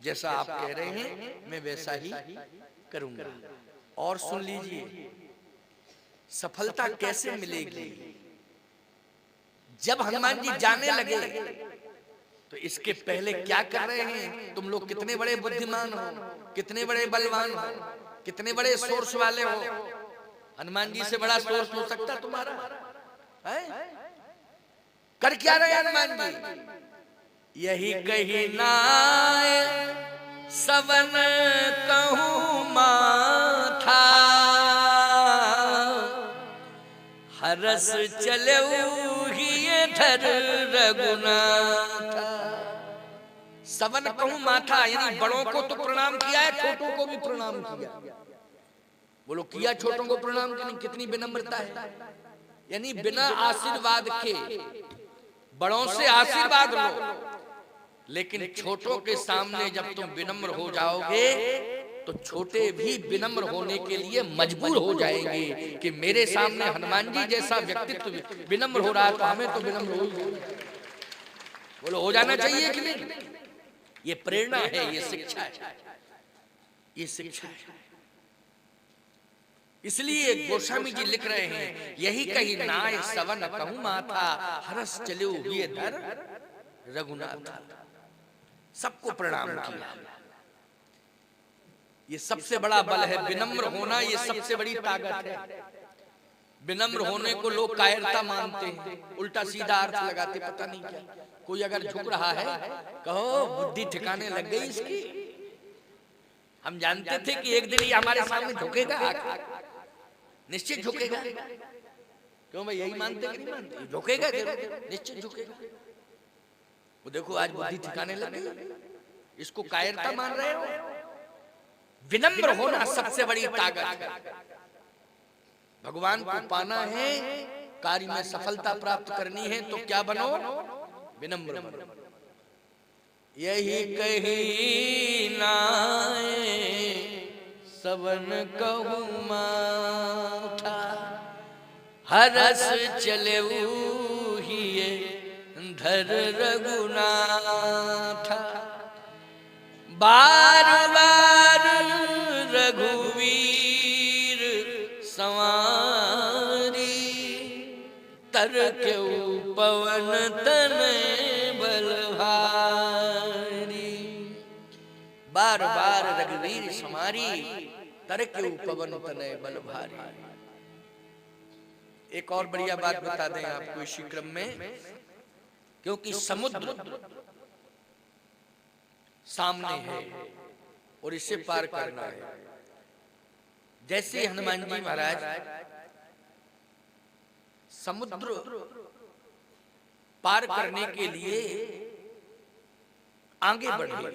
जैसा आप कह रहे हैं मैं वैसा ही करूंगा। और सुन लीजिए, सफलता कैसे मिलेगी? जब हनुमान जी जाने लगे तो इसके पहले क्या कर रहे हैं? तुम लोग कितने बड़े बुद्धिमान हो, कितने बड़े बलवान हो, कितने बड़े सोर्स वाले हो। हनुमान जी से बड़ा सोर्स हो सकता तुम्हारा है? कर क्या रहे हनुमान जी? यही कही नाय सवन कहूं माथा, हरस चलऊ ही धर रघुनाथ। सवन कहूं माथा, यानी बड़ों को तो प्रणाम किया है, छोटों को भी प्रणाम किया। बोलो किया छोटों को प्रणाम की नहीं? कितनी विनम्रता है। यानी बिना आशीर्वाद के, बड़ों से आशीर्वाद लो, लेकिन छोटों के सामने जब तुम विनम्र हो जाओगे तो छोटे भी विनम्र होने के लिए मजबूर हो जाएंगे कि मेरे सामने हनुमान जी जैसा व्यक्तित्व विनम्र हो रहा है तो हमें तो विनम्र हो ही। बोलो हो जाना चाहिए कि नहीं? ये प्रेरणा है, ये शिक्षा है, ये शिक्षा है। इसलिए गोस्वामी जी लिख रहे हैं, यही कही नाय सवन कहूं माथा, हरस चलो हुए धर रघुनाथ। सबको प्रणाम किया। ये सबसे बड़ा बल है, विनम्र होना। ये सबसे बड़ी ताकत है। विनम्र होने को लोग कायरता मानते हैं, उल्टा सीधा अर्थ लगाते, पता नहीं क्या। कोई अगर झुक रहा है, कहो बुद्धि ठिकाने लग गई इसकी। हम जानते थे कि एक दिन ये हमारे सामने झुकेगा, निश्चित झुकेगा। क्यों भाई, यही मानते कि नहीं मानते? झुकेगा, निश्चित झुकेगा। वो देखो आज बुद्धि ठिकाने लग गई, इसको कायरता मान रहे हो। विनम्र होना सबसे बड़ी ताकत है। भगवान को पाना है, कार्य में सफलता प्राप्त करनी है तो क्या बनो? विनम्र बनो। यही कही नाय सवन कहूं माथा, हरस चलेऊ हिये धर रघुनाथ। बार बार रघुवीर संवारी, तर क्यों पवन तन बलभारी। बार बार रघुवीर संवारी, तर क्यों पवन तन बलभारी। एक और बढ़िया बात बता दें आपको इसी क्रम में, क्योंकि समुद्र सामने है और इसे पार करना है। जैसे हनुमान जी महाराज समुद्र पार करने के लिए आगे बढ़े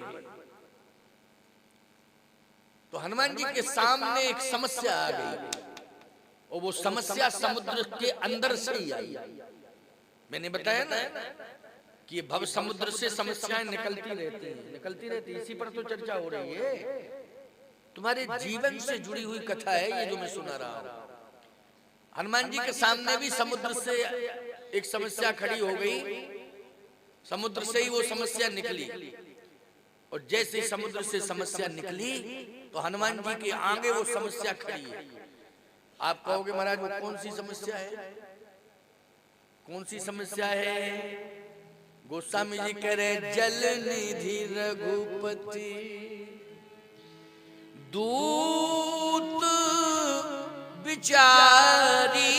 तो हनुमान जी के सामने एक समस्या आ गई, और वो समस्या समुद्र के अंदर से ही आई। मैंने बताया ना कि भव समुद्र से समस्याएं निकलती रहती। इसी पर तो चर्चा हो रही है। तुम्हारे जीवन से जुड़ी हुई कथा है ये जो मैं सुना रहा हूं। हनुमान जी के सामने भी समुद्र से एक समस्या खड़ी हो गई, समुद्र से ही वो समस्या निकली। और जैसे समुद्र से समस्या निकली तो हनुमान जी के आगे वो समस्या खड़ी है। आप कहोगे महाराज वो कौन सी समस्या है? कौन सी समस्या है? गोस्वामी जी कह रहे, जल निधि रघुपति दूत बिचारी,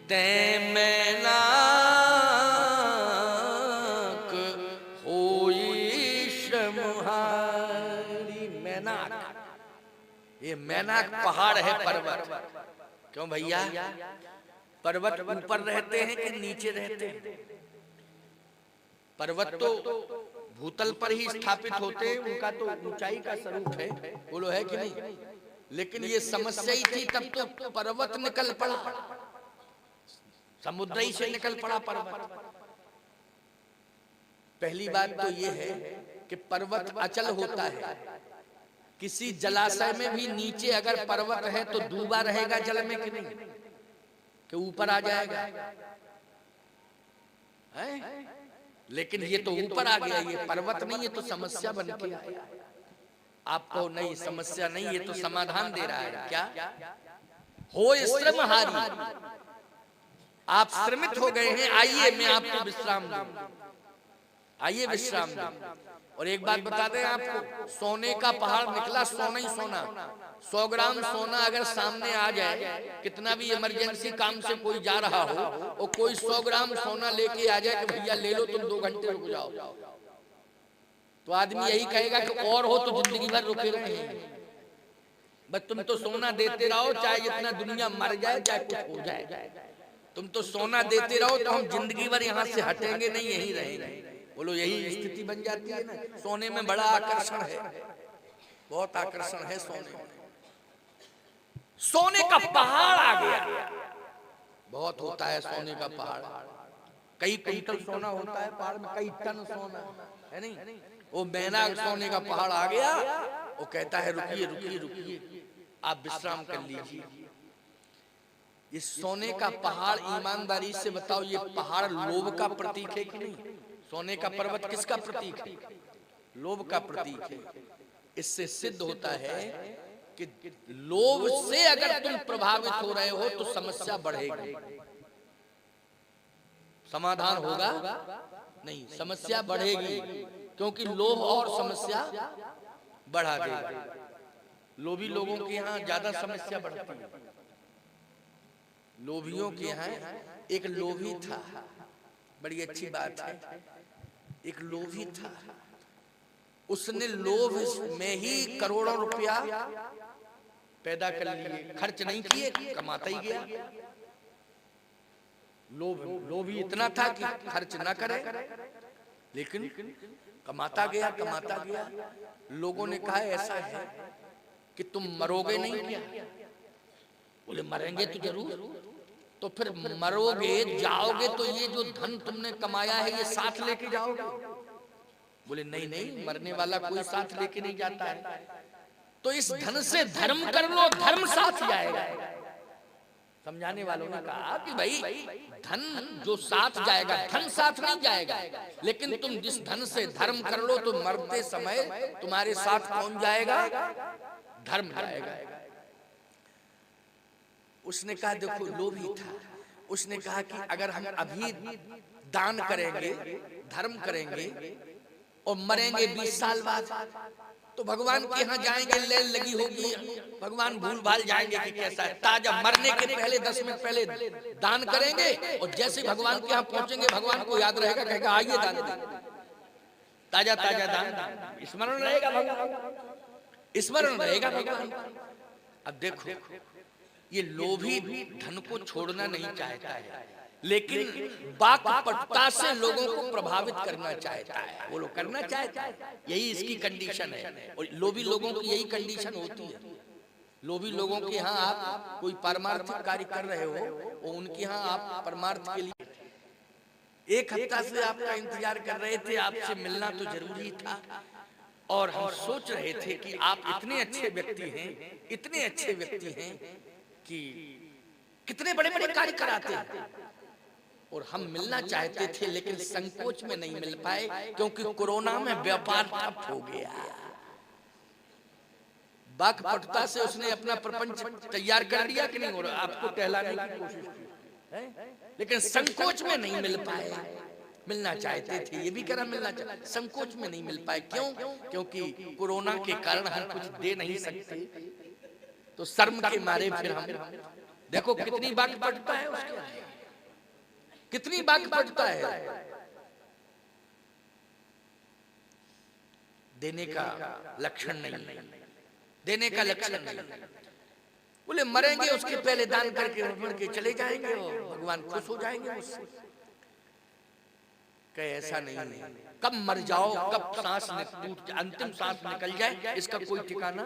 ते मैनाक होई श्रमहारी। मैनाक, ये मैनाक पहाड़ है, पर्वत। क्यों भैया, पर्वत ऊपर रहते हैं कि नीचे रहते हैं? पर्वत तो भूतल पर ही स्थापित होते हैं, उनका तो ऊंचाई का स्वरूप है, बोलो है कि नहीं? लेकिन ये समस्या ही थी तब तो पर्वत निकल पड़ा, समुद्र ही से निकल पड़ा पर्वत। पहली बात तो ये है कि पर्वत अचल होता है। किसी जलाशय में भी नीचे अगर पर्वत है तो डूबा रहेगा जल में कि नहीं, कि ऊपर आ जाएगा? है? लेकिन ये तो ऊपर आ गया, ये पर्वत नहीं, ये तो समस्या बन के आया। आपको नहीं समस्या नहीं, ये तो समाधान दे रहा है। क्या हो श्रमहारी, आप श्रमित हो गए हैं, आइए मैं आपको विश्राम दूं, आइए विश्राम दूं। और एक बात बता दें आपको, सोने का पहाड़ निकला, सोना ही सोना। 100 ग्राम सोना अगर सामने आ जाए, कितना भी इमरजेंसी काम से कोई जा रहा हो और कोई 100 ग्राम सोना लेके आ जाए कि भैया ले लो, तुम 2 घंटे रुक जाओ, तो आदमी यही कहेगा कि और हो तो जिंदगी भर रुके रहे। बस तुम तो सोना देते रहो, चाहे जितना दुनिया मर जाए, चाहे कुछ हो जाए, तुम तो सोना देते रहो, तो हम जिंदगी भर यहाँ से हटेंगे नहीं, यही रहेंगे। बोलो यही स्थिति बन जाती है ना। सोने में बड़ा आकर्षण है, बहुत आकर्षण है सोने में। सोने का पहाड़ आ गया, बहुत होता है सोने का पहाड़। कई क्विंटल सोना होता है पहाड़ में, कई टन सोना है नहीं। वो मैना सोने का पहाड़ आ गया, वो कहता है रुकिए रुकिए रुकिए, आप विश्राम कर लीजिए। इस सोने का पहाड़, ईमानदारी से बताओ, ये पहाड़ लोभ का प्रतीक है कि नहीं? सोने का पर्वत किसका प्रतीक है? लोभ का प्रतीक है। इससे सिद्ध होता है कि लोभ से अगर तुम प्रभावित हो रहे हो तो समस्या बढ़ेगी, समाधान होगा नहीं, समस्या बढ़ेगी, क्योंकि लोभ और समस्या बढ़ा देगा। लोभी लोगों के यहाँ ज्यादा समस्या बढ़ती है। लोभियों के यहाँ एक लोभी था, बड़ी अच्छी बात है, एक लोभी था, उसने लोभ में ही करोड़ों रुपया पैदा कर लिए, खर्च नहीं किए, कमाता ही गया। लोभी इतना था कि खर्च ना करे, लेकिन कमाता गया कमाता गया। लोगों ने कहा ऐसा है कि तुम मरोगे नहीं क्या? बोले मरेंगे तो जरूर। तो फिर मरोगे, जाओगे तो ये जो धन तुमने कमाया है ये साथ लेके जाओगे? बोले नहीं नहीं, मरने वाला कोई साथ लेके नहीं जाता है। तो इस धन से धर्म कर लो, धर्म साथ जाएगा। समझाने वालों ने कहा कि भाई धन जो साथ जाएगा, धन साथ नहीं जाएगा, लेकिन तुम जिस धन से धर्म कर लो तो मरते समय तुम्हारे साथ कौन जाएगा? धर्म जाएगा। उसने कहा देखो, लोभी था, उसने कहा कि अगर हम अभी दान करेंगे, धर्म करेंगे और मरेंगे 20 साल बाद, तो भगवान के यहाँ जाएंगे, लेन लगी होगी, भगवान भूल भाल जाएंगे कि कैसा है। ताजा मरने के पहले 10 मिनट पहले दान करेंगे और जैसे भगवान के यहाँ पहुंचेंगे भगवान को याद रहेगा, कहेगा आइए दान दीजिए, ताजा ताजा दान, स्मरण रहेगा भगवान, स्मरण रहेगा भगवान। अब देखो, ये लोभी धन को छोड़ना नहीं चाहता है, लेकिन वाक्पटुता से लोगों को प्रभावित करना चाहता है। वो लोग करना चाहता है, यही इसकी कंडीशन है। और लोभी लोगों की यही कंडीशन होती है। लोभी लोगों के यहाँ आप कोई परमार्थिक कार्य कर रहे हो और उनके यहाँ आप परमार्थ के लिए 1 हफ्ता से आपका इंतजार कर रहे थे, आपसे मिलना तो जरूरी था, और हम सोच रहे थे कि आप इतने अच्छे व्यक्ति हैं, इतने अच्छे व्यक्ति हैं कि कितने बड़े बड़े कार्य कराते हैं, और हम मिलना चाहते थे, लेकिन संकोच में नहीं मिल पाए, क्योंकि कोरोना में व्यापार ठप हो गया। वाक्पटुता से उसने अपना प्रपंच तैयार कर लिया कि नहीं, हो रहा, आपको टहलाने की कोशिश की, लेकिन संकोच में नहीं मिल पाए। मिलना चाहते थे, ये भी करा मिलना चाहते, संकोच में नहीं मिल पाए। क्यों? क्योंकि कोरोना के कारण हम कुछ दे नहीं सकते, तो शर्म के मारे फिर हम, देखो कितनी वाक्पटुता है उसके, कितनी वाक्पटुता है। देने का लक्षण नहीं, देने का लक्षण नहीं। बोले मरेंगे उसके पहले दान करके चले जाएंगे और भगवान खुश हो जाएंगे उससे। कहे ऐसा नहीं है, कब मर जाओ, कब सांस टूट, अंतिम सांस निकल जाए, इसका कोई ठिकाना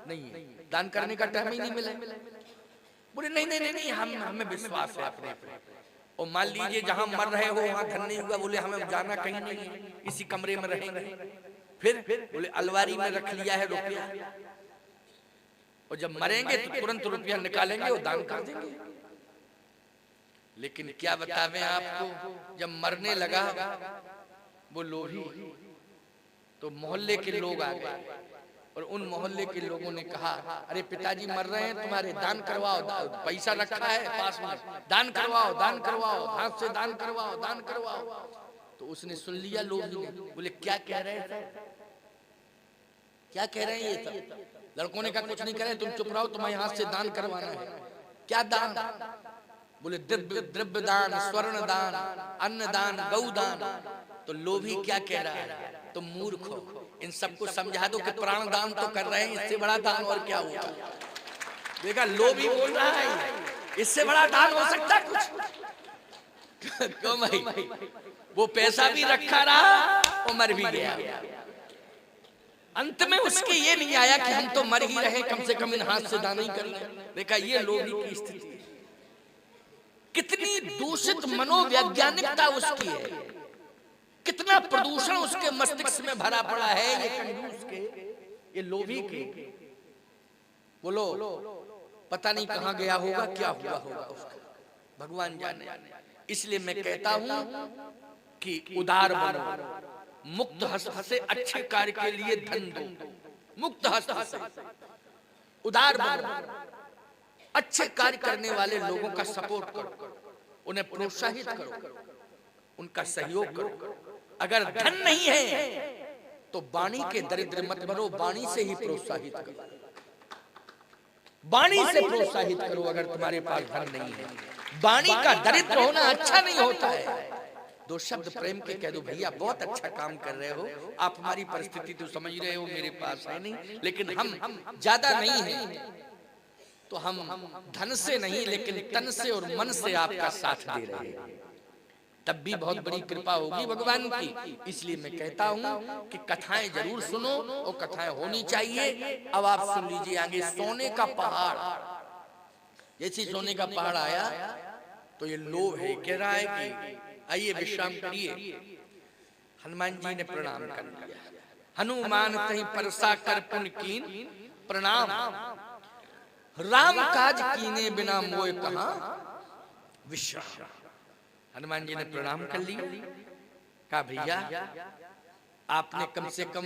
नहीं है। दान करने का टाइम ही नहीं मिला। बोले नहीं नहीं नहीं, हमें विश्वास है अपने। और मान लीजिए जहां मर रहे हो वहां धन नहीं हुआ, बोले हमें जाना कहीं नहीं है, इसी कमरे में रहेंगे। फिर बोले अलमारी में रख लिया है रुपया, और जब मरेंगे तो तुरंत रुपया निकालेंगे और दान कर देंगे। लेकिन क्या बतावें आपको, जब मरने लगा वो लोभी, तो मोहल्ले के लोग आ गए और उन मोहल्ले के लोगों ने कहा, अरे पिताजी मर रहे हैं तुम्हारे, दान करवाओ, पैसा रखा है पास में, दान करवाओ, दान करवाओ, हाथ से दान करवाओ, दान करवाओ। तो उसने सुन लिया लोभी ने, बोले क्या कह रहे हैं, क्या कह रहे हैं ये सब। लड़कों ने कहा कुछ नहीं कह रहे, तुम चुप रहो, तुम्हारे हाथ से दान करवाना है। क्या दान? बोले द्रव्य दान, स्वर्ण दान, अन्न दान, गौ दान। तो लोभी क्या कह रहा है, तो मूर्ख हो, इन सबको समझा दो कि प्राण दान तो कर रहे हैं, इससे बड़ा दान और क्या होगा। देखा, लोभी बोल रहा है इससे बड़ा दान हो सकता कुछ। क्यों भाई, वो पैसा भी रखा रहा और मर भी गया। अंत में उसके ये नहीं आया कि हम तो मर ही रहे, कम से कम इन हाथ से दान ही करें। देखा, ये लोभी की स्थिति, कितनी दूषित मनोवैज्ञानिकता उसकी है, कितना प्रदूषण उसके मस्तिष्क में भरा पड़ा है, ये कंजूस के, ये लोभी के। बोलो, पता नहीं कहां गया होगा, क्या हुआ होगा उसका, भगवान जाने। इसलिए मैं कहता हूं कि उदार बनो, मुक्त हस्त से अच्छे कार्य के लिए धन दो, मुक्त हस्त से उदार बनो, अच्छे कार्य करने वाले लोगों का सपोर्ट करो, उन्हें प्रोत्साहित करो, उनका सहयोग करो। अगर धन नहीं है तो वाणी के दरिद्र मत बनो, वाणी से ही प्रोत्साहित करो, वाणी से प्रोत्साहित करो। अगर तुम्हारे पास धन नहीं है, वाणी का दरिद्र होना अच्छा नहीं होता है। दो शब्द प्रेम के कह दो, भैया बहुत अच्छा काम कर रहे हो, आप हमारी परिस्थिति तो समझ रहे हो, मेरे पास है नहीं, लेकिन हम ज्यादा नहीं है, तो हम धन से नहीं लेकिन तन से और मन से आपका साथ दे रहे हैं, तब भी बहुत बड़ी कृपा होगी भगवान की। इसलिए मैं कहता हूं कि कथाएं जरूर सुनो, और कथाएं होनी चाहिए। अब आप सुन लीजिए आगे, सोने का पहाड़। जैसे सोने का पहाड़ आया तो ये लोभ है, कह रहा है कि आइए विश्राम करिए। हनुमान जी ने प्रणाम कर लिया। हनुमान तहि परसा कर पुन कीन प्रणाम, राम काज कीने बिना मोय कहां विश्राम। हनुमान जी ने प्रणाम कर लिया, कहा भैया आपने कम से कम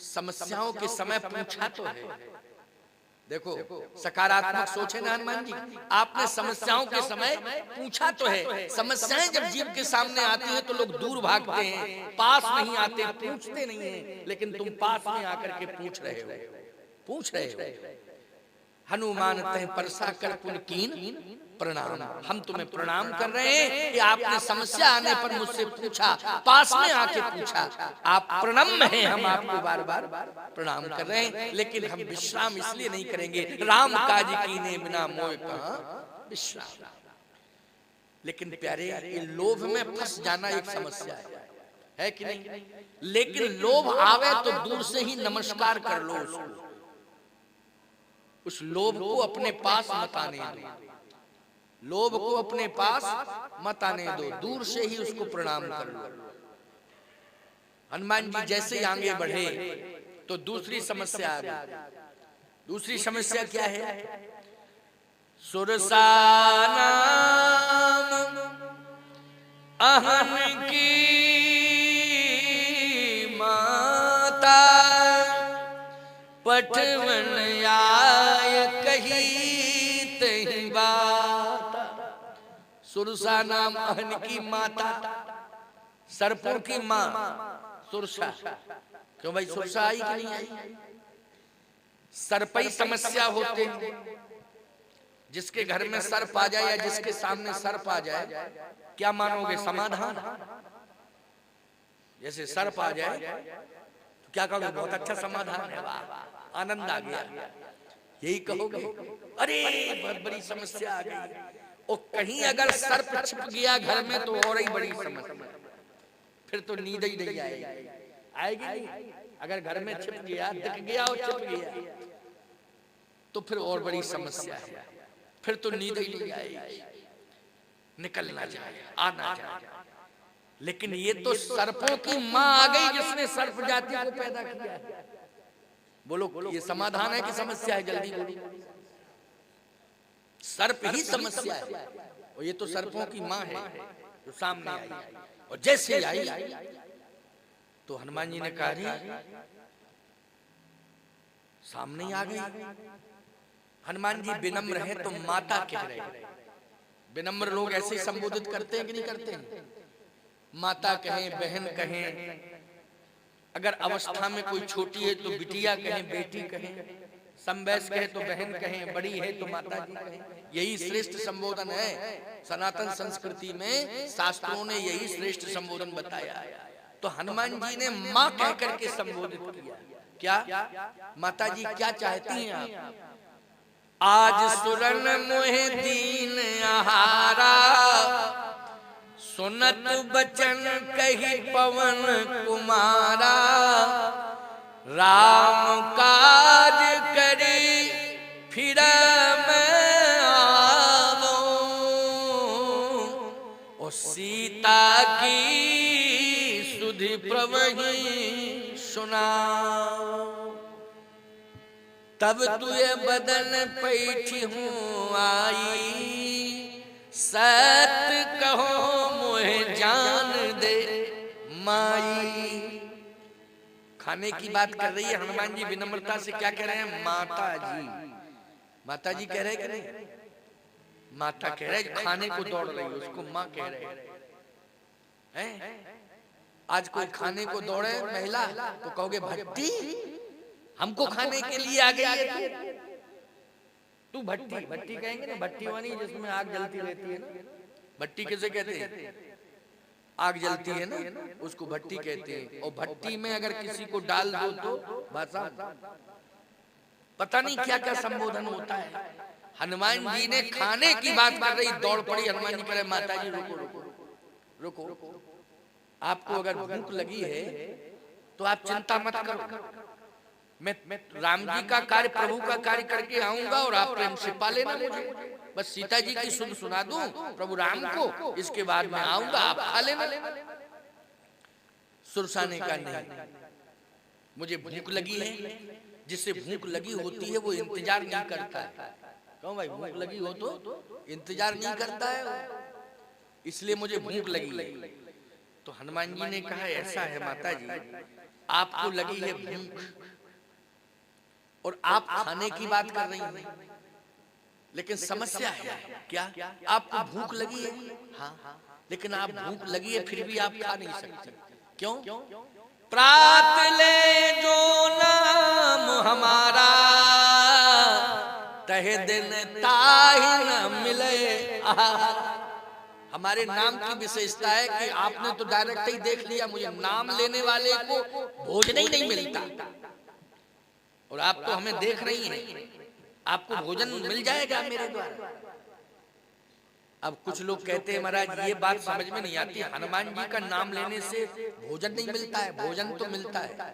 समस्याओं के समय पूछा तो है। देखो, सकारात्मक सोचे ना हनुमान जी, आपने समस्याओं के समय पूछा तो है। समस्याएं जब जीव के सामने आती हैं तो लोग दूर भागते हैं, पास नहीं आते, पूछते नहीं हैं, लेकिन तुम पास में आकर के पूछ रहे हो। हनुमान तह परसा कर पुन कीन प्रणाम, हम तुम्हें प्रणाम कर रहे हैं कि आपने समस्या आने पर मुझसे पूछा, पास में आके पूछा। आप प्रणम्य हैं, हम आपको बार बार प्रणाम कर रहे हैं, लेकिन हम विश्राम इसलिए नहीं करेंगे, राम काज कीने बिना मोय कहां विश्राम। लेकिन प्यारे, ये लोभ में फंस जाना एक समस्या है कि नहीं? लेकिन लोभ आवे तो दूर से ही नमस्कार कर लो उसको, उस लोभ को अपने पास मत आने दो, लोभ को अपने पास मत आने दो, दूर से ही उसको प्रणाम कर लो। हनुमान जी जैसे ही आगे बढ़े तो दूसरी समस्या आ गई। दूसरी समस्या क्या है? सुरसा नाम अहन की माता, पठवन आय कही तही बात। सुरसा नाम अहन की माता, सर्पों की माँ सुरसा। क्यों भाई, सुरसा आई कि नहीं आई? सर्पई समस्या होते हैं, जिसके घर में सर्प आ जाए या जिसके सामने सर्प आ जाए, क्या मानोगे? समाधान। जैसे सर्प आ जाए तो क्या कहोगे? बहुत अच्छा समाधान है, वाह आनंद आ गया, यही कहोगे? अरे बहुत बड़ी समस्या आ गई। और कहीं अगर सर्प छिप गया घर में तो और ही बड़ी समस्या, फिर तो नींद ही नहीं आएगी। आएगी नहीं? अगर घर में छिप गया, दिख गया और छिप गया तो फिर और बड़ी समस्या है, फिर तो नींद ही नहीं आएगी, निकलना जाए, आना जाए। लेकिन ये तो सर्पों की माँ आ गई जिसने सर्प जाति को पैदा किया। बोलो, ये समाधान है कि समस्या है? जल्दी बोलो। सर्प ही समस्या है, और ये तो सर्पों की माँ है जो सामने आई, और जैसे आई तो हनुमान जी ने कहा सामने ही आ गई। हनुमान जी विनम्र हैं तो माता कह रहे हैं। विनम्र लोग ऐसे संबोधित करते हैं कि नहीं करते हैं? माता कहें, बहन कहें, अगर अवस्था में कोई छोटी है तो बिटिया कहें, बेटी कहें, समवयस्क है तो बहन कहें, बड़ी है तो माता जी कहें। यही श्रेष्ठ संबोधन है। सनातन संस्कृति में शास्त्रों ने यही श्रेष्ठ संबोधन बताया। तो हनुमान जी ने माँ कह करके संबोधित किया। क्या माता जी क्या चाहती हैं आप? आज सुरन मोहे दीन आहारा, सुनत बचन कही पवन कुमारा, राम काज करी फिर मैं आवो, और सीता की सुधि प्रवही सुनाओ। तब तुए बदन पैठी हूँ आई, सत्य कहो मोहे जान दे माई। खाने की बात कर रही है हनुमान जी, विनम्रता से क्या कह रहे हैं? माता जी। माता जी कह रहे कि नहीं? माता कह रहे, खाने को दौड़ रही है उसको माँ कह रहे हैं। आज कोई खाने को दौड़े महिला तो कहोगे भट्टी, हमको खाने के लिए आ गई है तू भट्टी। भट्टी कहेंगे ना, भट्टी वाली जिसमें आग जलती रहती है ना, भट्टी किसे कहते हैं? आग जलती है ना, उसको भट्टी कहते हैं। और भट्टी में अगर किसी को डाल दो तो भाषा पता नहीं क्या क्या संबोधन होता है। हनुमान जी ने खाने की बात कर रही, दौड़ पड़ी। हनुमान जी कह रहे माता जी रुको रुको रुको, आपको अगर भूख लगी है तो आप चिंता मत करो, मैं राम जी का कार्य, प्रभु का कार्य करके आऊंगा और आप प्रेम से पा लेना मुझे। बस सीता जी की सुन सुना दूं प्रभु राम को, इसके बाद मैं आऊंगा, आप खा लेना। सुरसा ने कहा नहीं, मुझे भूख लगी है। जिससे भूख लगी होती है वो इंतजार नहीं करता है। क्यों भाई? भूख लगी हो तो इंतजार नहीं करता है, इसलिए मुझे भूख लगी है। तो हनुमान जी ने कहा ऐसा है माता जी, आपको लगी है भूख और आप खाने की बात कर रही हैं, लेकिन समस्या है क्या? आपको भूख लगी है, हाँ, लेकिन आप भूख लगी है फिर भी आप खा नहीं सकते। क्यों? प्रात ले जो नाम हमारा, तहे दिन ताहि न मिले। हमारे नाम की विशेषता है कि आपने तो डायरेक्ट ही देख लिया, मुझे नाम लेने वाले को भोजन ही नहीं मिलता, और आप तो हमें देख रही हैं, आपको भोजन मिल जाएगा मेरे द्वारा। अब कुछ लोग कहते हैं महाराज ये बात समझ में नहीं आती, हनुमान जी का नाम लेने से भोजन नहीं मिलता है। भोजन तो मिलता है,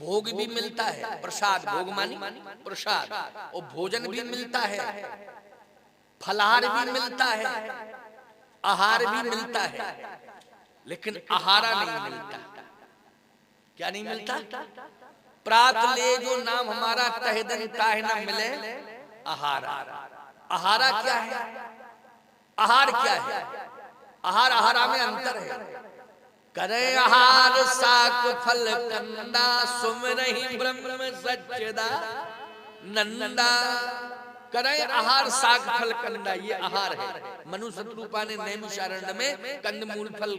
भोग भी मिलता है, प्रसाद, भोग मानी प्रसाद, और भोजन भी मिलता है, फलाहार भी मिलता है, आहार भी मिलता है, लेकिन आहारा नहीं मिलता। क्या नहीं मिलता? प्रात ले जो नाम हमारा, तहे दिन ताहि न मिले आहारा। आहारा क्या है? आहार क्या है? आहार आहारा में अंतर है। करे आहार साक फल कंदा, सुमरहि ब्रह्म सच्चिदा नंदा। करे आहार साक फल कंदा, ये आहार है। मनु शत्रुपा ने नैमिषारण्य में कंदमूल फल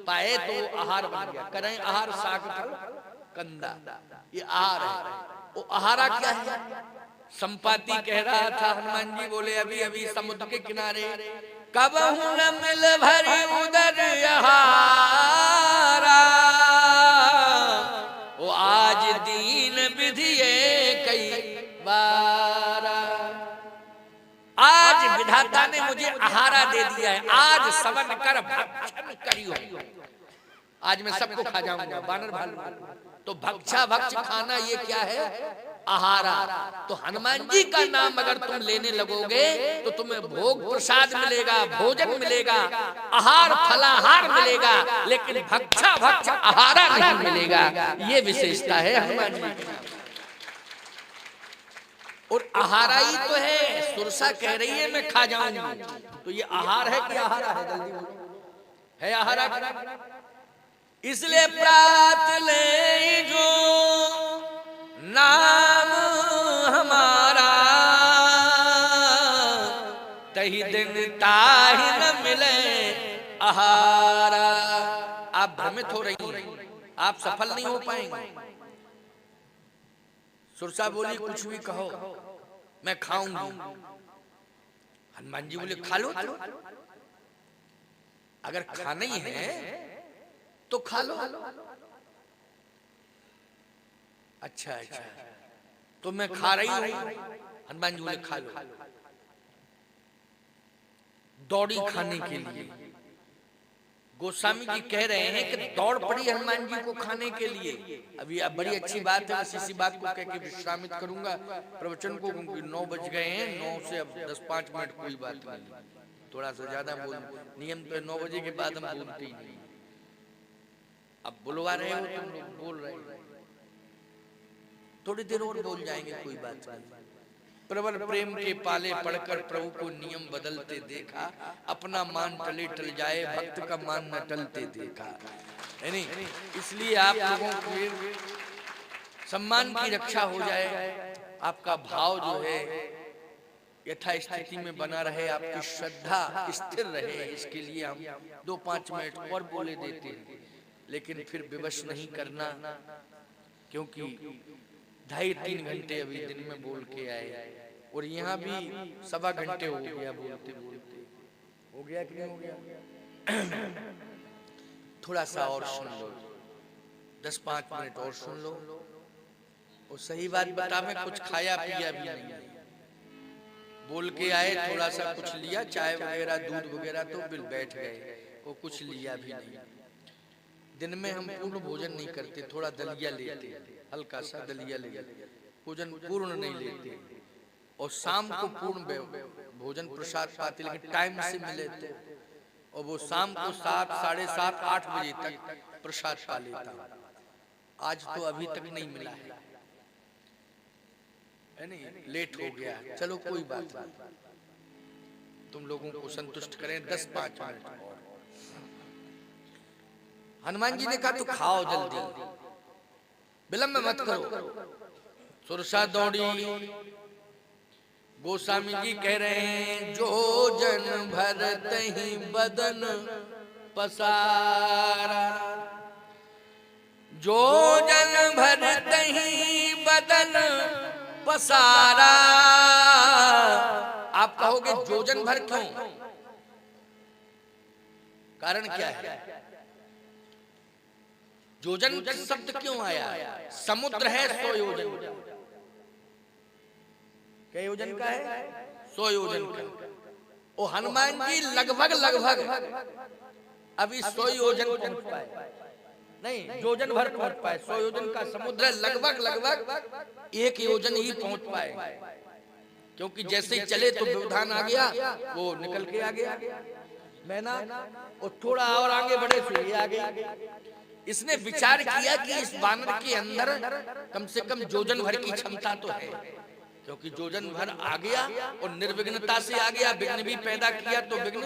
पाए तो आहार बन गया। करे आहार साक फल कंदा, ये आहार है। वो आहारा क्या है? संपाति कह रहा था, हनुमान जी बोले अभी अभी समुद्र के किनारे, कबहु न मिल भरी उदर आहारा, वो आज दीन विधिये कई बारा। आज विधाता ने मुझे आहारा दे दिया है, आज सवन कर भक्षण करियो। आज मैं सबको खा जाऊंगा, बानर भालू। तो भक्षा भक्ष खाना ये क्या है? आहारा। तो हनुमान जी का नाम अगर तुम लेने लगोगे तो तुम्हें भोग प्रसाद मिलेगा, भोजन मिलेगा, आहार फलाहार मिलेगा, लेकिन भक्षा भक्ष आहारा नहीं मिलेगा। ये विशेषता है हनुमान जी की। और आहारा ही तो है। सुरसा कह रही है मैं खा जाऊंगी, तो ये आहार है कि आहारा है? जल्दी बोलो, है आहारा? इसलिए प्रात ले जो नाम हमारा, तही दिन ताहि न मिले आहारा। आप भ्रमित हो रही हैं, आप सफल नहीं हो पाएंगे। सुरसा बोली कुछ भी कहो मैं खाऊंगी। हनुमान जी बोले खा लो, अगर खाना ही है तो खा लो। अच्छा अच्छा, तो मैं खा रही हूं। हनुमान जी बोले खा लो। दौड़ी खाने के लिए। गोस्वामी जी कह रहे हैं कि दौड़ पड़ी हनुमान जी को खाने के लिए। अभी अब बड़ी अच्छी बात है, बस इसी बात को कह के विश्रामित करूंगा प्रवचन को, क्योंकि 9 बज गए हैं। 9 से अब 10-5 मिनट कोई बात नहीं, थोड़ा सा ज्यादा बोल, नियम तो 9 बजे के बाद हम बोलते ही नहीं। अब बुलवा रहे हो तुम लोग, बोल रहे हो, थोड़ी देर और बोल जाएंगे, कोई बात नहीं। प्रबल प्रेम के पाले पड़कर प्रभु को नियम बदलते देखा, अपना मान टले टल जाए भक्त का मान न टलते देखा। नहीं, इसलिए आप लोगों के सम्मान की रक्षा हो जाए, आपका भाव जो है यथा स्थिति में बना रहे, आपकी श्रद्धा स्थिर रहे, इसके लिए हम 2-5 मिनट और बोले देते हैं। लेकिन फिर विवश नहीं करना, क्योंकि 2.5-3 घंटे अभी दिन में बोल के आए, और यहाँ भी 1.25 घंटे हो गया बोलते बोलते। हो गया कि नहीं हो गया? थोड़ा सा और सुन लो, 10-5 मिनट और सुन लो। और सही बात बता, मैं कुछ खाया पिया भी नहीं, बोल के आए, थोड़ा सा कुछ लिया, चाय वगैरह दूध वगैरह, तो बिल बैठ गए, वो कुछ लिया भी नहीं। दिन में हम पूर्ण भोजन नहीं करते, थोड़ा दलिया लेते, हल्का सा दलिया लेते, भोजन पूर्ण नहीं लेते। और शाम को पूर्ण भोजन प्रसाद पाते, लेकिन टाइम से मिले तो। और वो शाम को 7, 7:30, 8 बजे तक प्रसाद पा लेता। आज तो अभी तक नहीं मिला है नहीं, लेट हो गया। चलो कोई बात नहीं, तुम लोगों को संतुष्ट करें 10-5 मिनट और। हनुमान जी ने कहा तो खाओ जल्दी, विलंब मत करो। सुरसा दौड़ी। गोस्वामी जी कह रहे हैं जो जन भरत ही बदन पसारा, जो जन भरत ही बदन पसारा। आप कहोगे जोजन भर क्यों? कारण क्या है? योजन शब्द क्यों आया? समुद्र है 100 योजन। क्या योजन का है? 100 योजन का। ओ हनुमान जी लगभग अभी 100 योजन पहुंच पाए नहीं, योजन भर पहुंच पाए। 100 योजन का समुद्र लगभग 1 योजन ही पहुंच पाए, क्योंकि जैसे ही चले तो व्यवधान आ गया, वो निकल के आ गया मैना, और थोड़ा और आगे बढ़े फिर ये आ गया। इसने विचार किया कि इस बानर के अंदर कम से कम योजन भर की क्षमता तो है, क्योंकि योजन भर आ गया और निर्विघ्नता से आ गया। विघ्न भी पैदा किया तो विघ्न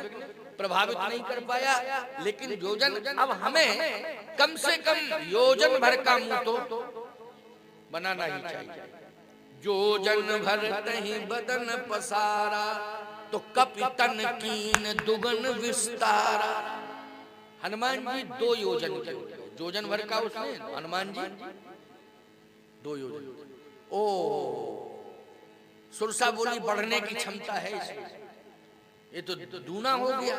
प्रभावित नहीं कर पाया, लेकिन योजन, अब हमें कम से कम योजन भर का मुंह तो बनाना ही चाहिए। योजन भर तहि बदन पसारा, तो कपितन कीन दुगन विस्तारा। हनुमान जी 2 योजन के, योजन भर का उसने, हनुमान जी 2 योजन। ओ सुरसा बोली बढ़ने की क्षमता है इसमें, ये तो दूना हो गया,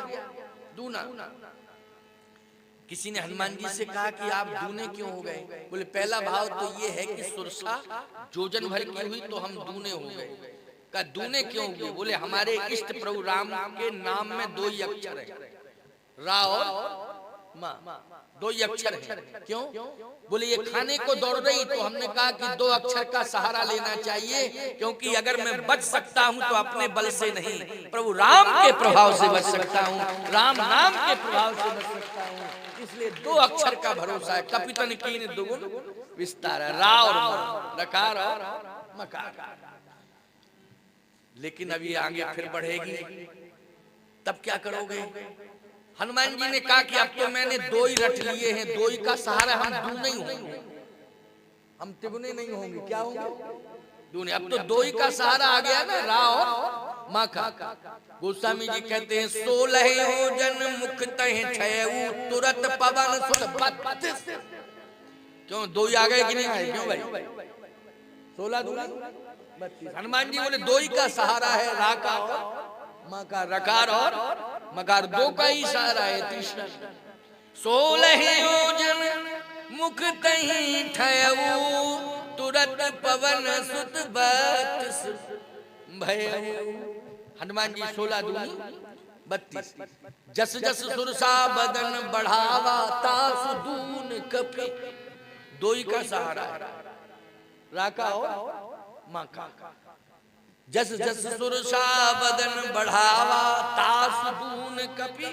दूना। किसी ने हनुमान जी से कहा कि आप दूने क्यों हो गए? बोले पहला भाव तो ये है कि सुरसा योजन भर की हुई तो हम दूने हो गए। कहा दूने क्यों हुए? बोले हमारे इष्ट प्रभु राम के नाम में 2 ही अक्षर है, रा और माँ, 2 ही अक्षर है। क्यों? बोले ये खाने को दौड़ रही, तो हमने कहा कि 2 अक्षर का सहारा लेना चाहिए, क्योंकि अगर मैं बच सकता हूं तो अपने बल से नहीं, प्रभु राम के प्रभाव से बच सकता हूं, राम नाम के प्रभाव से बच सकता हूं। इसलिए 2 अक्षर का भरोसा है। कपितन कीन दुगुन विस्तार, रा और मा, रकार और मकार। लेकिन अब ये आगे फिर बढ़ेगी, तब क्या करोगे? हनुमान जी ने कहा कि अब तो मैंने दो ही रट लिए हैं, दो ही का सहारा, हम दू नहीं होंगे, हम तिगुने नहीं होंगे, क्या होंगे? दूने। अब तो दो ही का सहारा आ गया ना, रा और माँ का। गोस्वामी जी कहते हैं 16 योजन मुख तह छयऊ तुरत पवन सुत 32। क्यों दो ही आ गए कि नहीं आए? क्यों भाई? 16 दूनी 32। हनुमान जी बोले दो ही का सहारा है, रा का और माँ का, रकार और मकार, दो का ही सहारा है। तीसरा 16 योजन मुख तही ठयऊ तुरत पवन सुत 32 भयऊ। हनुमान जी 16 दूनी 32। जस जस सुरसा बदन बढ़ावा तासु दून कपि, दो ही का सहारा है, राका और माँ का। जस जस सुरसा बदन बढ़ावा तासु दून कपि,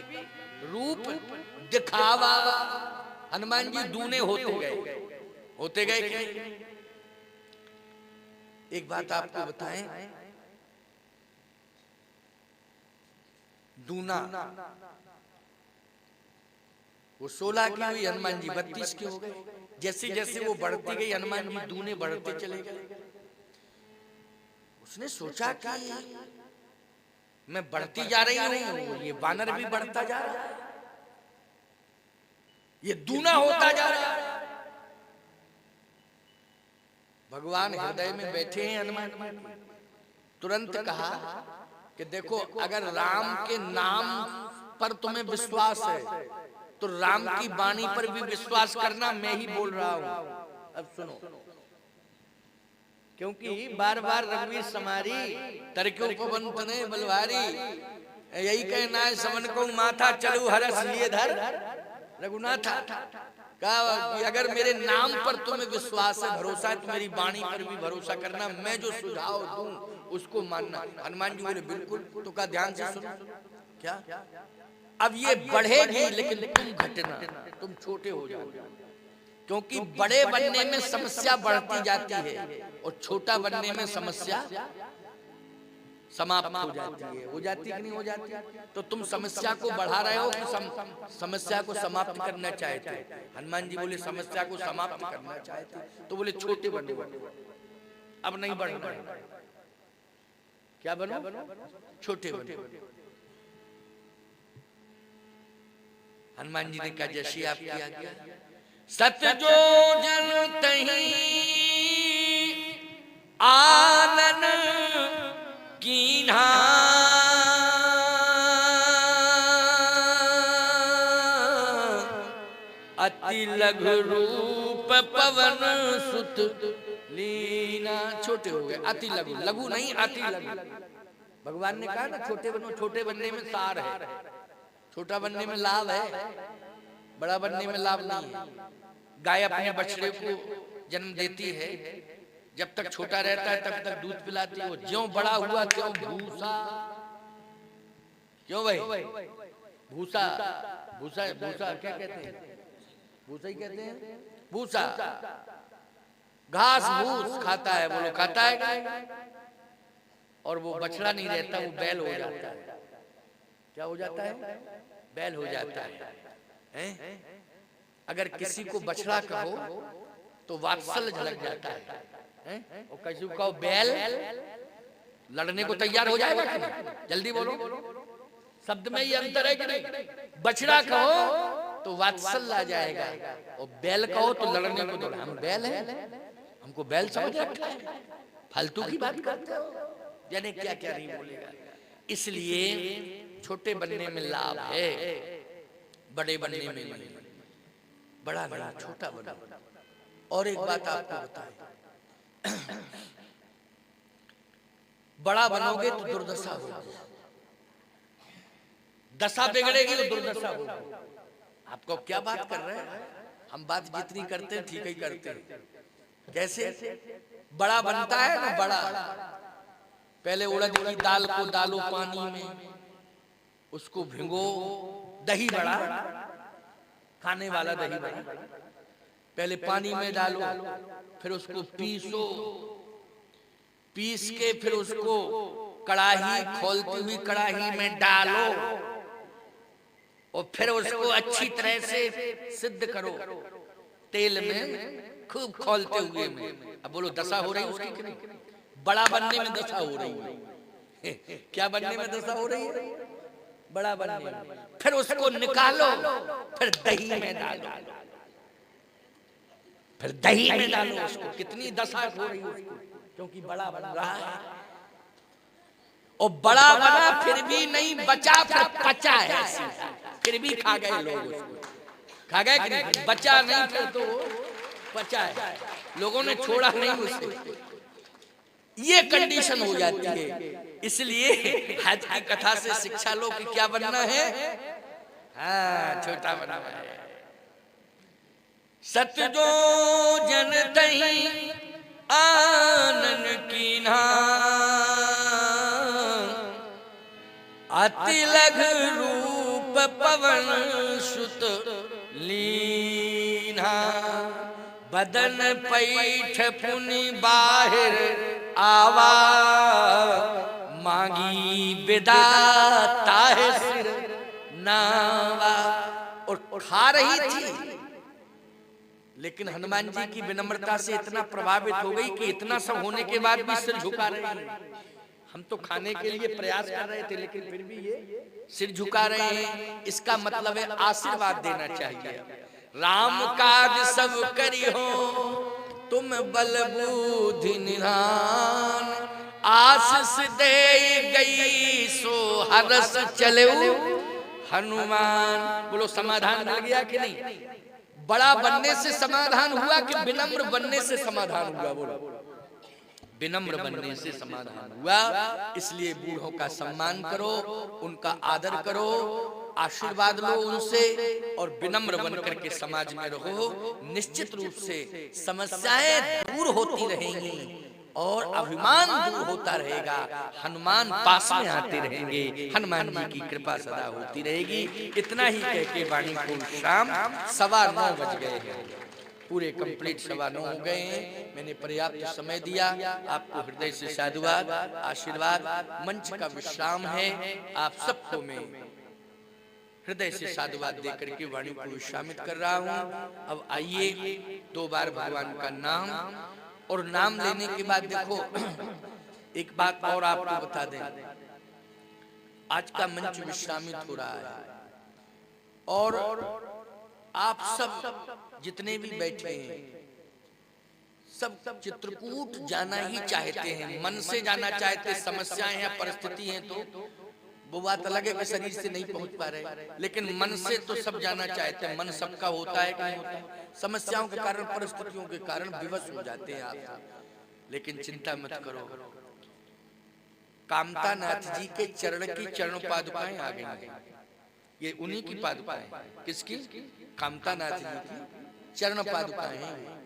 रूप दिखावा। हनुमान जी दूने होते गए क्या? एक बात आपको बताएं, दूना वो 16 की हुई, हनुमान जी 32 के हो गए। जैसे जैसे वो बढ़ती गई, हनुमान जी दूने बढ़ते चले गए। उसने सोचा कि मैं बढ़ती जा रही हूं, ये वानर भी बढ़ता जा रहा है, ये दूना होता जा रहा है। भगवान हृदय में बैठे हैं हनुमान जी। तुरंत कहा कि देखो, अगर राम के नाम पर तुम्हें विश्वास है तो राम की वाणी पर भी विश्वास करना, मैं ही बोल रहा हूं। अब सुनो, क्योंकि बार बार रघुवीर समारी तरक्यों पवंत ने बलवारी, यही कहना है समन को माथा चलू हरस लिए धर रघुनाथा। कहा कि अगर मेरे नाम पर तुम्हें विश्वास है, भरोसा है, तो मेरी वाणी पर भी भरोसा करना, मैं जो सुझाव दूं उसको मानना। हनुमान जी बोले बिल्कुल। तो का ध्यान से सुनो, क्या अब ये बढ़ेगी लेकिन तुम घटना, तुम छोटे हो जाओगे, क्योंकि बड़े बनने में समस्या बढ़ती जाती है और छोटा बनने में समस्या समाप्त हो जाती है। हो जाती कि नहीं हो जाती? तो तुम समस्या को बढ़ा रहे हो कि समस्या को समाप्त करना चाहते? हनुमान जी बोले समस्या को समाप्त करना चाहते, तो बोले छोटे बनो, अब नहीं बढ़ना। क्या बनो? छोटे बनो। हनुमान जी ने कहा जैसी आप किया गया। सत्य जो जन तही आनन कीन्हा, अति लघु रूप पवन सुत लीना। छोटे हो गए, अति लघु, लघु नहीं अति लघु। भगवान ने कहा ना छोटे बनो, छोटे बनने में सार है, छोटा बनने में लाभ है, बड़ा बनने में लाभ नहीं है। गाय अपने बछड़े को जन्म देती है, जब तक छोटा रहता है तब तक दूध पिलाती है, वो ज्यों बड़ा हुआ त्यों भूसा, क्यों भाई? भूसा, भूसा, भूसा क्या कहते हैं? भूसा ही कहते हैं, भूसा, घास भूस खाता है, वो लोग खाता है। और वो बछड़ा नहीं रहता, वो बैल हो जाता है। क्या हो जाता है? बैल हो जाता है। अगर किसी को बछड़ा कहो तो वात्सल्य झलक जाता है, और किसी को कहो बैल, लड़ने को तैयार हो जाएगा कि नहीं? जल्दी बोलो, शब्द में ही अंतर है कि नहीं? बछड़ा कहो तो वात्सल्य आ जाएगा, और बैल कहो तो लड़ने को दौड़ा। हम बैल हैं, हमको बैल समझ रखा है, फालतू की बात करते हो, यानी क्या क्या नहीं बोलेगा। इसलिए छोटे बनने में लाभ है, बड़े बनने में नहीं। बड़ा बड़ा छोटा बना। और एक बात आपको बताएं, बड़ा बनोगे तो दुर्दशा होगी, दशा बिगड़ेगी तो दुर्दशा होगी। आपको क्या बात कर रहे हैं? हम बात जितनी करते हैं ठीक ही करते हैं। कैसे बड़ा बनता है ना? बड़ा पहले उड़द की दाल को डालो पानी में, उसको भिगो, दही बड़ा, खाने वाला दही बड़ा, पहले पानी में डालो, फिर उसको पीसो, पीस के फिर उसको कड़ाही खोलती हुई कड़ाही में डालो और फिर उसको अच्छी तरह से सिद्ध करो तेल में खूब खोलते हुए में। अब बोलो दशा हो रही है उसकी कि नहीं? बड़ा बनने में दशा हो रही है। क्या बनने में दशा हो रही है? बड़ा बनने में। फिर उसको निकालो, फिर दही में डालो, फिर दही में डालो उसको। कितनी दशा हो रही है उसको, क्योंकि बड़ा बन रहा है। और बड़ा बना फिर भी नहीं बचा, फिर पचा है, फिर भी खा गए लोग उसको। खा गए कि नहीं? बचा नहीं फिर तो पचा है, लोगों ने छोड़ा नहीं उसे। ये कंडीशन हो जाती है। इसलिए हज की कथा से शिक्षा लो कि क्या बनना है। हाँ, छोटा बनना है। सत्य जो जन तही आनन कीन्हा, अति लघु रूप पवन सुत लीन्हा, बदन पैठ पुनि बाहिर आवा, मांगी विदा ताहे सिर नावा। और खा रही थी, लेकिन हनुमान जी की विनम्रता से इतना प्रभावित हो गई कि इतना सब होने के बाद भी सिर झुका रहे हैं। हम तो खाने के लिए प्रयास कर रहे थे, लेकिन फिर भी ये सिर झुका रहे हैं। इसका मतलब है आशीर्वाद देना चाहिए। राम काज सब करी हो तुम बल बुद्धि निधान, आशीष दे गई सो हरस चले हनुमान। बोलो समाधान मिल गया कि नहीं? बड़ा बनने से समाधान हुआ कि विनम्र बनने से समाधान हुआ? बोलो, विनम्र बनने से समाधान हुआ। इसलिए बूढ़ों का सम्मान करो, उनका आदर करो, आशीर्वाद लो उनसे, और विनम्र बन करके समाज में रहो। निश्चित रूप से समस्याएं दूर होती रहेंगी और अभिमान दूर होता रहेगा। हनुमान पास में आते रहेंगे, हनुमान जी की कृपा सदा होती रहेगी। इतना ही कह के वाणी को शाम 9:15 बज गए हैं, पूरे कंप्लीट 9:15 हो गए हैं। मैंने पर्याप्त समय दिया। आपको हृदय से साधुवाद, आशीर्वाद। मंच का विश्राम है, आप सबको मैं हृदय से साधुवाद देकर के वाणी को विश्रामित कर रहा हूँ। अब आइए 2 बार भगवान का नाम, और नाम लेने के बाद देखो एक बात और आपको बता दें, आज का मंच विश्रामित हो रहा है और आप सब जितने भी बैठे हैं सब चित्रकूट जाना ही चाहते हैं, मन से जाना चाहते। समस्याएं हैं, परिस्थिति है, तो वो बात अलग है कि शरीर से नहीं पहुंच पा रहे, लेकिन मन से तो सब जाना चाहते हैं। मन सबका होता है कि नहीं होता है? समस्याओं के कारण, परिस्थितियों के कारण विवश हो जाते हैं आप, लेकिन चिंता मत करो। कामता नाथ जी के चरण की चरण पादुकाएं आ गई हैं। ये उन्हीं की पादुकाएं। किसकी? कामता नाथ जी की चरण पादुकाएं हैं।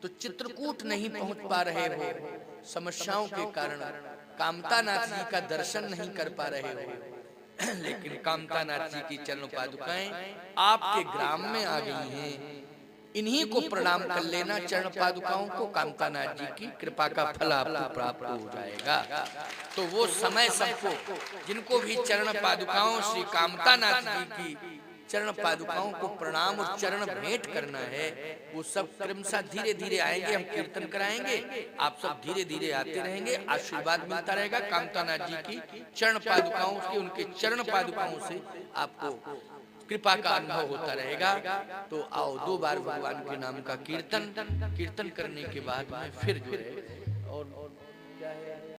तो चित्रकूट नहीं पहुंच पा रहे हो समस्याओं के कारण, कामता नाथ जी का दर्शन नहीं कर पा रहे हो, लेकिन कामता नाथ जी की चरण पादुकाएं आपके ग्राम में आ गई हैं। इन्हीं को प्रणाम कर लेना, चरण पादुकाओं को। कामता नाथ जी की कृपा का फल आपको प्राप्त हो जाएगा। तो वो समय सबको, जिनको भी चरण पादुकाओं श्री कामता नाथ जी की चरण पादुकाओं को प्रणाम और चरण भेंट करना है, वो सब क्रमशः धीरे धीरे आएंगे। हम कीर्तन कराएंगे, आप सब धीरे धीरे आते रहेंगे, आशीर्वाद मिलता रहेगा। कामता नाथ जी की चरण पादुकाओं से, उनके चरण पादुकाओं से आपको कृपा का अनुभव होता रहेगा। तो आओ 2 बार भगवान के नाम का कीर्तन करने के बाद में फिर जो है और क्या है